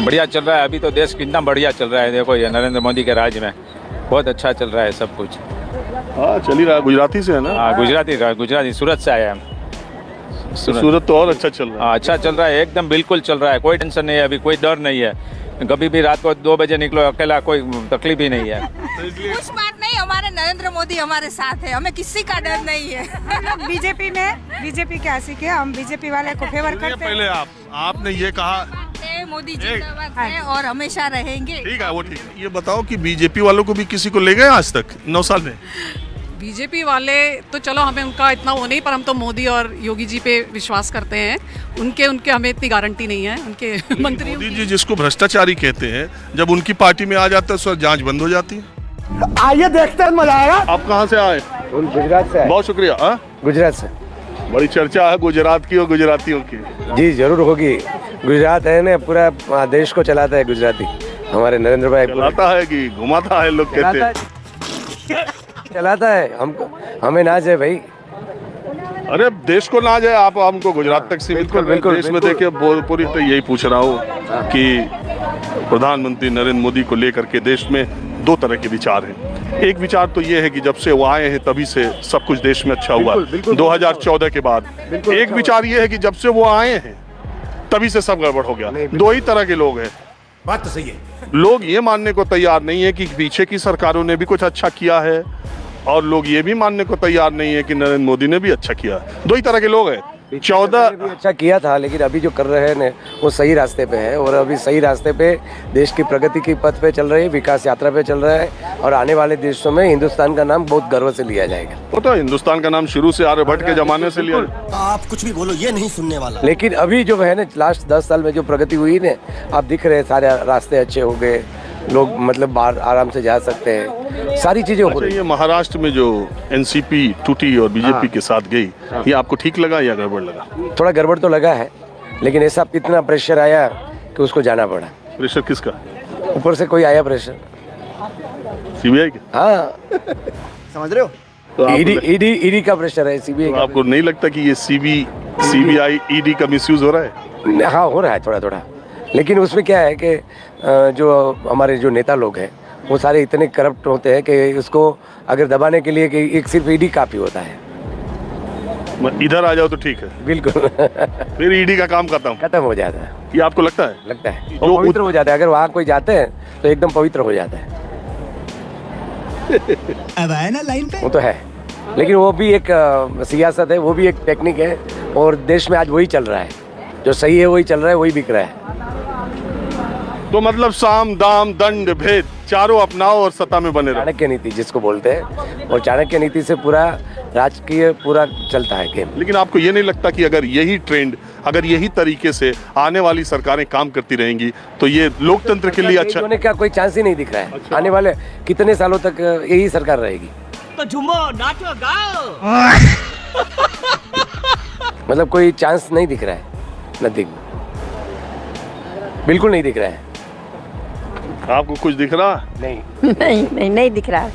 बढ़िया चल रहा है। अभी तो देश कितना बढ़िया चल रहा है। देखो ये नरेंद्र मोदी के राज में बहुत अच्छा चल रहा है सब कुछ। हाँ चल ही रहा है। गुजराती से है ना? हाँ गुजराती सूरत से आया हम। सूरत तो और अच्छा चल रहा है। हाँ अच्छा चल रहा है एकदम, बिल्कुल चल रहा है। कोई टेंशन नहीं है, अभी कोई डर नहीं है। कभी भी रात को 2 बजे निकलो अकेला, कोई तकलीफ ही नहीं है। कुछ बात नहीं, हमारे नरेंद्र मोदी हमारे साथ है, हमें किसी का डर नहीं है। हम लोग बीजेपी के आशिक है, हम बीजेपी वाले को फेवर करते हैं। पहले आपने ये कहा मोदी जिंदाबाद है और हमेशा रहेंगे। ठीक है, वो ठीक है। ये बताओ कि बीजेपी वालों को भी किसी को ले गए आज तक 9 साल में? बीजेपी वाले तो चलो हमें उनका इतना वो नहीं, पर हम तो मोदी और योगी जी पे विश्वास करते हैं। उनके हमें इतनी गारंटी नहीं है उनके मंत्री। मोदी जी जिसको भ्रष्टाचारी कहते हैं, जब उनकी पार्टी में आ जाता है तो जांच बंद हो जाती है। आइए देखते हैं, मजा आएगा। आप कहाँ से आए? गुजरात से। बहुत शुक्रिया। हाँ गुजरात से। बड़ी चर्चा है गुजरात की और गुजरातियों की। जी जरूर होगी। गुजरात है ना, पूरा देश को चलाता है गुजराती। हमारे नरेंद्र भाई चलाता है कि घुमाता है, लोग कहते हैं। चलाता है, हमको हमें नाज है भाई। अरे देश को ना जाए, आप हमको गुजरात तक सीमित कर रहे हैं। देश में देखिए पूरी तो यही पूछ रहा हूँ कि प्रधानमंत्री नरेंद्र मोदी को लेकर के देश में 2 तरह के विचार हैं। एक विचार तो ये है कि जब से वो आए हैं तभी से सब कुछ देश में अच्छा हुआ, 2014 के बाद। एक विचार ये है कि जब से वो आए हैं तभी से सब गड़बड़ हो गया। 2 ही तरह के लोग हैं। बात तो सही है। लोग ये मानने को तैयार नहीं है कि पीछे की सरकारों ने भी कुछ अच्छा किया है, और लोग ये भी मानने को तैयार नहीं है कि नरेंद्र मोदी ने भी अच्छा किया। 2 ही तरह के लोग हैं। 14 भी अच्छा किया था, लेकिन अभी जो कर रहे हैं वो सही रास्ते पे है, और अभी सही रास्ते पे देश की प्रगति की पथ पे चल रही है, विकास यात्रा पे चल रहा है। और आने वाले देशों में हिंदुस्तान का नाम बहुत गर्व से लिया जाएगा। वो तो हिंदुस्तान का नाम शुरू से आर्यभट्ट के जमाने से लिया। आप कुछ भी बोलो, ये नहीं सुनने वाला। लेकिन अभी जो है ना, लास्ट 10 साल में जो प्रगति हुई ना, आप दिख रहे हैं, सारे रास्ते अच्छे हो गए, लोग मतलब बाहर आराम से जा सकते हैं, सारी चीजें हो रही। ये महाराष्ट्र में जो एनसीपी टूटी और बीजेपी के साथ गई, ये आपको ठीक लगा या गड़बड़ लगा? थोड़ा गड़बड़ तो लगा है, लेकिन ऐसा इतना प्रेशर आया कि उसको जाना पड़ा। प्रेशर किसका? ऊपर से कोई आया प्रेशर। सीबीआई का? हाँ समझ रहे हो? तो ईडी का प्रेशर है, सीबीआई का। आपको नहीं लगता कि ये सीबीआई ईडी का मिसयूज हो रहा है? हाँ हो रहा है थोड़ा थोड़ा, लेकिन उसमें क्या है कि जो हमारे जो नेता लोग हैं वो सारे इतने करप्ट होते हैं कि उसको अगर दबाने के लिए कि एक सिर्फ ईडी काफी होता है। इधर आ जाओ तो ठीक है। बिल्कुल फिर ईडी का काम खत्म हो जाता है। ये आपको लगता है? लगता है वो पवित्र हो जाता है। अगर वहाँ कोई जाते हैं तो एकदम पवित्र हो जाता है। अब आया ना लाइन पे। वो तो है, लेकिन वो भी एक सियासत है, वो भी एक टेक्निक है, और देश में आज वही चल रहा है। जो सही है वही चल रहा है, वही बिक रहा है। तो मतलब साम दाम दंड भेद चारों अपनाओ और सत्ता में बने रहो। चाणक्य नीति जिसको बोलते हैं, और चाणक्य नीति से पूरा राजकीय पूरा चलता है गेम। लेकिन आपको ये नहीं लगता कि अगर यही ट्रेंड, अगर यही तरीके से आने वाली सरकारें काम करती रहेंगी तो ये लोकतंत्र के लिए अच्छा होने का कोई चांस ही नहीं दिख रहा है। अच्छा। आने वाले कितने सालों तक यही सरकार रहेगी। तो झूमो, नाचो, गाओ। मतलब कोई चांस नहीं दिख रहा है, नथिंग, बिल्कुल नहीं दिख रहा है। आपको कुछ दिख रहा? नहीं नहीं दिख रहा।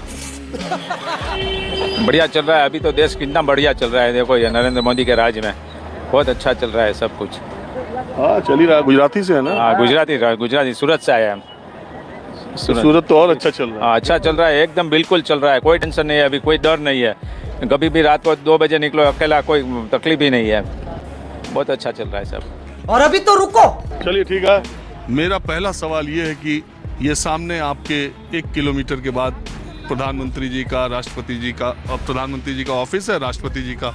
बढ़िया चल रहा है। अभी तो देश कितना बढ़िया चल रहा है। देखो ये नरेंद्र मोदी के राज में बहुत अच्छा चल रहा है सब कुछ। हाँ चल ही रहा है। गुजराती से है ना? हाँ गुजराती सूरत से आया हम। सूरत तो और अच्छा चल रहा है। हाँ अच्छा चल रहा है एकदम, बिल्कुल चल रहा है। कोई टेंशन नहीं है, अभी कोई डर नहीं है। कभी भी रात को 2 बजे निकलो अकेला, कोई तकलीफ ही नहीं है। बहुत अच्छा चल रहा है सब। और अभी तो रुको। चलिए ठीक है। मेरा पहला सवाल ये है कि ये सामने आपके 1 किलोमीटर के बाद प्रधानमंत्री जी का, राष्ट्रपति जी का, प्रधानमंत्री जी का ऑफिस है, राष्ट्रपति जी का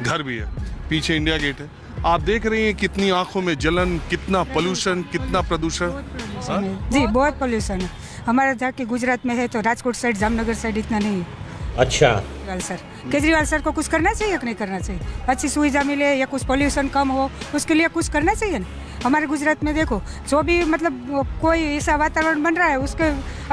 घर भी है, पीछे इंडिया गेट है। आप देख रही हैं कितनी आंखों में जलन, कितना पोल्यूशन, कितना प्रदूषण। जी बहुत पोल्यूशन है। हमारे जाके गुजरात में है तो राजकोट साइड, जामनगर साइड इतना नहीं है। अच्छा। केजरीवाल सर को कुछ करना चाहिए कि नहीं करना चाहिए? अच्छी सुविधा मिले या कुछ पोल्यूशन कम हो, उसके लिए कुछ करना चाहिए ना। हमारे गुजरात में देखो, जो भी मतलब कोई ऐसा वातावरण बन रहा है उसके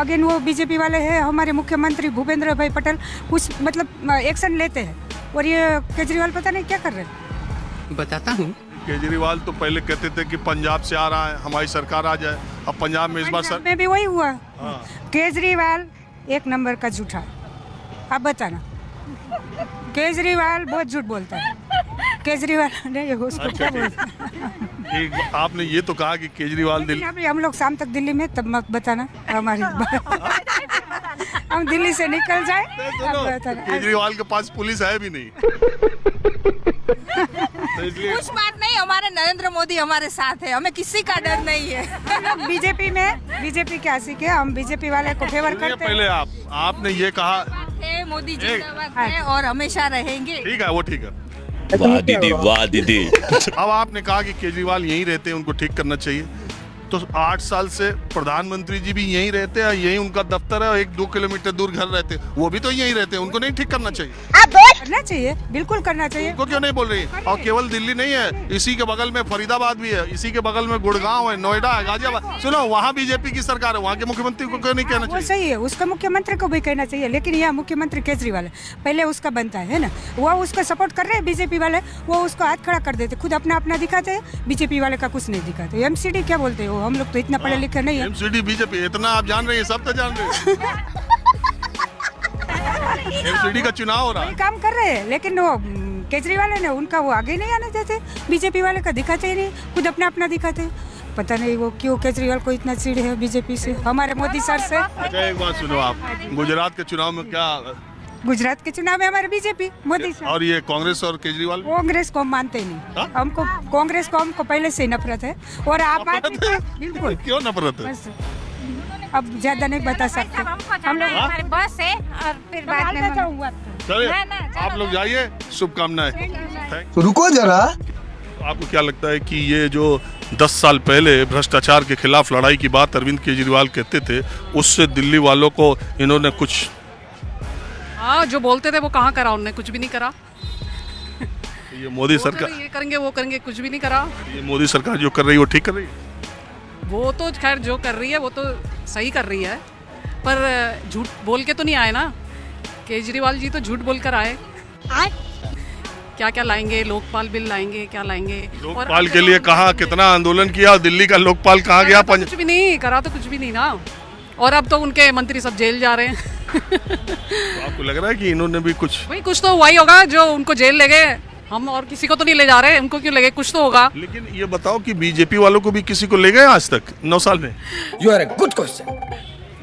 अगेन वो बीजेपी वाले हैं। हमारे मुख्यमंत्री भूपेंद्र भाई पटेल कुछ मतलब एक्शन लेते हैं, और ये केजरीवाल पता नहीं क्या कर रहे हैं। बताता हूँ। केजरीवाल तो पहले कहते थे कि पंजाब से आ रहा है, हमारी सरकार आ जाए। अब पंजाब में इस बार पंजाब में भी वही हुआ। केजरीवाल 1 नंबर का झूठा। आप बताना। केजरीवाल बहुत झूठ बोलता है। केजरीवाल ने उसको क्या बोलते एक आपने ये तो कहा कि केजरीवाल दिल्ली अभी हम लोग शाम तक दिल्ली में, तब मत बताना हमारी हम दिल्ली से निकल जाए अब बताना। केजरीवाल के पास पुलिस है भी नहीं तो इसलिए कुछ बात नहीं, हमारे नरेंद्र मोदी हमारे साथ है, हमें किसी का डर नहीं है। बीजेपी के आशिक है, हम बीजेपी वाले को फेवर सुनिए करते हैं। पहले आपने ये कहा, है मोदी जिंदाबाद है और हमेशा रहेंगे। ठीक है वो ठीक है। वाह दीदी वाह दीदी। अब आपने कहा कि केजरीवाल यहीं रहते हैं, उनको ठीक करना चाहिए, तो 8 साल से प्रधानमंत्री जी भी यहीं रहते हैं, यहीं उनका दफ्तर है, 1-2 किलोमीटर दूर घर रहते हैं, वो भी तो यहीं रहते हैं, उनको नहीं ठीक करना चाहिए? करना चाहिए, बिल्कुल करना चाहिए। उनको क्यों नहीं बोल रही? और केवल दिल्ली नहीं है, इसी के बगल में फरीदाबाद भी है, इसी के बगल में गुड़गांव है, नोएडा है, गाजियाबाद, सुनो वहाँ बीजेपी की सरकार है, वहाँ के मुख्यमंत्री को क्यों नहीं कहना वो चाहिए? सही है, उसका मुख्यमंत्री को भी कहना चाहिए, लेकिन यहाँ मुख्यमंत्री केजरीवाल है, पहले उसका बनता है ना, वो उसको सपोर्ट कर रहे हैं बीजेपी वाले, वो उसको हाथ खड़ा कर देते, खुद अपना अपना दिखाते हैं, बीजेपी वाले का कुछ नहीं दिखाते। एमसीडी क्या बोलते हो, हम लोग तो इतना पढ़े लिखे नहीं है। एमसीडी बीजेपी इतना आप जान रहे हैं, सब तो जान रहे हैं। एमसीडी का चुनाव हो रहा है, काम कर रहे हैं, लेकिन वो केजरीवाल है ना, उनका वो आगे नहीं आने देते, बीजेपी वाले का दिखाते ही नहीं, खुद अपना अपना दिखाते हैं। पता नहीं वो क्यों केजरीवाल को इतना चिढ़ है बीजेपी से, हमारे मोदी सर से। अच्छा एक बात सुनो, आप गुजरात के चुनाव में क्या, गुजरात के चुनाव में हमारे बीजेपी मोदी सर, और ये कांग्रेस और केजरीवाल कांग्रेस को हम मानते ही नहीं, हमको कांग्रेस को हमको पहले से ही नफरत है, और आप आदमी को बिल्कुल क्यों नफरत है? बस अब ज्यादा नहीं बता सकते हम लोग, हमारे बस है और फिर बाद में चलिए आप लोग जाइए, शुभकामनाएं। तो रुको जरा, आपको क्या लगता है कि ये जो 10 साल पहले भ्रष्टाचार के खिलाफ लड़ाई की बात अरविंद केजरीवाल कहते थे, उससे दिल्ली वालों को इन्होंने कुछ, हाँ जो बोलते थे वो कहाँ करा, उन्होंने कुछ भी नहीं करा। ये मोदी सरकार, ये करेंगे वो करेंगे, कुछ भी नहीं करा। ये मोदी सरकार जो कर रही है वो ठीक कर रही है? वो तो खैर जो कर रही है वो तो सही कर रही है, पर झूठ बोल के तो नहीं आए ना, केजरीवाल जी तो झूठ बोल कर आए। क्या क्या लाएंगे, लोकपाल बिल लाएंगे, क्या लाएंगे, लोकपाल के लिए कहा कितना आंदोलन किया, दिल्ली का लोकपाल कहाँ गया? कुछ भी नहीं करा, तो कुछ भी नहीं ना, और अब तो उनके मंत्री सब जेल जा रहे हैं। तो आपको लग रहा है कि इन्होंने भी कुछ, भाई कुछ तो वही होगा जो उनको जेल ले गए, हम और किसी को तो नहीं ले जा रहे, उनको क्यों ले गए, कुछ तो होगा। लेकिन ये बताओ कि बीजेपी वालों को भी किसी को ले गए आज तक 9 साल में? You are a good question.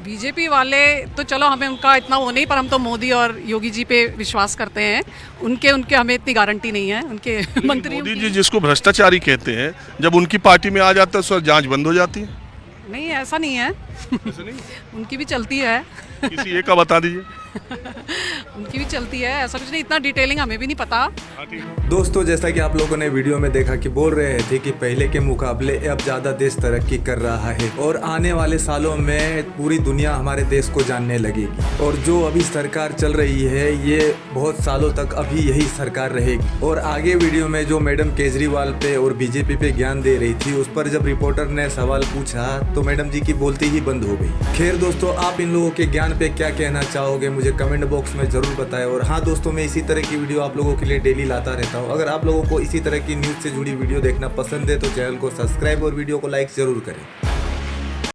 BJP वाले तो चलो हमें उनका इतना वो नहीं, पर हम तो मोदी और योगी जी पे विश्वास करते हैं, उनके हमें इतनी गारंटी नहीं है, उनके मंत्री। मोदी जी जिसको भ्रष्टाचारी कहते हैं, जब उनकी पार्टी में आ जाता है तो जांच बंद हो जाती है। नहीं ऐसा नहीं है, उनकी भी चलती है, किसी एक का बता दीजिए। उनकी भी चलती है, ऐसा कुछ नहीं, इतना डिटेलिंग हमें भी नहीं पता। दोस्तों जैसा कि आप लोगों ने वीडियो में देखा कि बोल रहे थे कि पहले के मुकाबले अब ज़्यादा देश तरक्की कर रहा है और आने वाले सालों में पूरी दुनिया हमारे देश को जानने लगेगी, और जो अभी सरकार चल रही है ये बहुत सालों तक अभी यही सरकार रहेगी। और आगे वीडियो में जो मैडम केजरीवाल पे और बीजेपी पे ज्ञान दे रही थी, उस पर जब रिपोर्टर ने सवाल पूछा तो मैडम जी की बोलती ही बंद हो गई। खैर दोस्तों, आप इन लोगों के ज्ञान पे क्या कहना चाहोगे मुझे कमेंट बॉक्स में जरूर बताएं। और हाँ दोस्तों, मैं इसी तरह की वीडियो आप लोगों के लिए डेली लाता रहता हूँ। अगर आप लोगों को इसी तरह की न्यूज़ से जुड़ी वीडियो देखना पसंद है तो चैनल को सब्सक्राइब और वीडियो को लाइक जरूर करें।